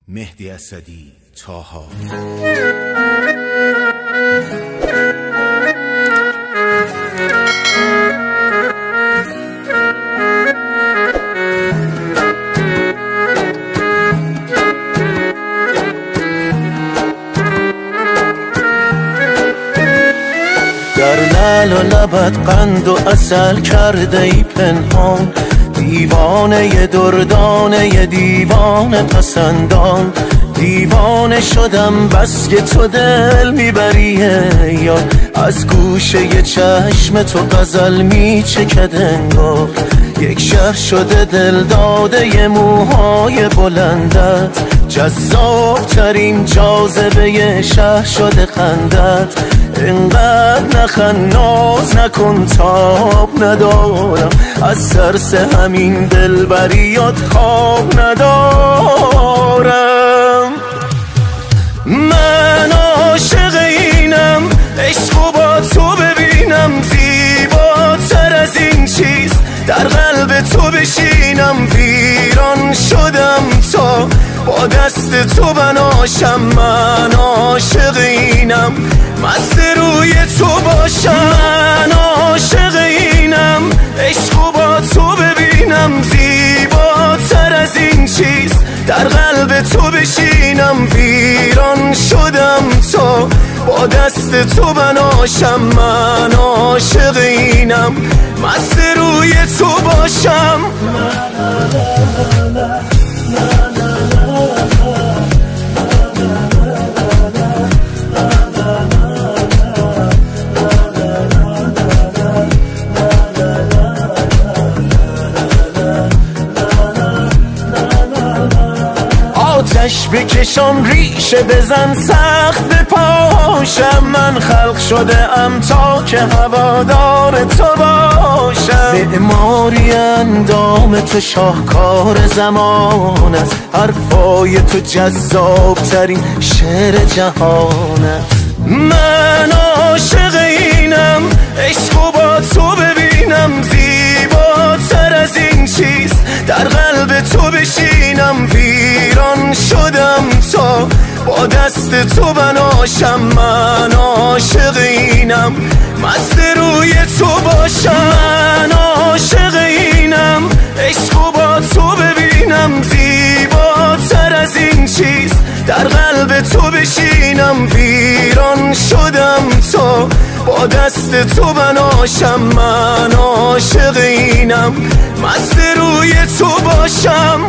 مهدی اسدی، طاها. در لعل و لبت قند و عسل کرده ای پنهان، دیوانه دردانه دیوانه پسندان. دیوانه شدم بس که تو دل میبری یا از گوشه چشم تو غزل میچکد انگار. یک شهر شده دل داده موهای بلندت، جذاب ترین جاذبه شهر شده خندت. اینقدر نخند ناز نکن تاب ندارم، از ترس همین دلبریات خواب ندارم. من عاشق اینم، عشقو با تو ببینم، زیباتر از این چیست در قلب تو بشینم. ویران شدم تا با دست تو بناشم، من عاشق اینم، مست روی تو باشم. من عاشق اینم، عشقو با تو ببینم، زیباتر از این چیست در قلب تو بشینم. ویران شدم تا با دست تو بناشم، من عاشق اینم، مست روی تو باشم. آتش بکشان ریشه بزن سخت بپاشم، من خلق شده ام تا که هوادار تو باشم. معماری اندام تو شاهکار زمان است، حرفای تو جذاب ترین شعر جهان است. من عاشق اینم، عشقو با تو ببینم، زیباتر از این چیست در قلب تو بشینم. ویران شدم تا با دست تو بناشم، من عاشق اینم، مست روی تو باشم. من عاشق اینم، عشقو با تو ببینم، زیباتر از این چیست در قلب تو بشینم. ویران شدم تا با دست تو بناشم، من عاشق اینم، مست روی تو باشم.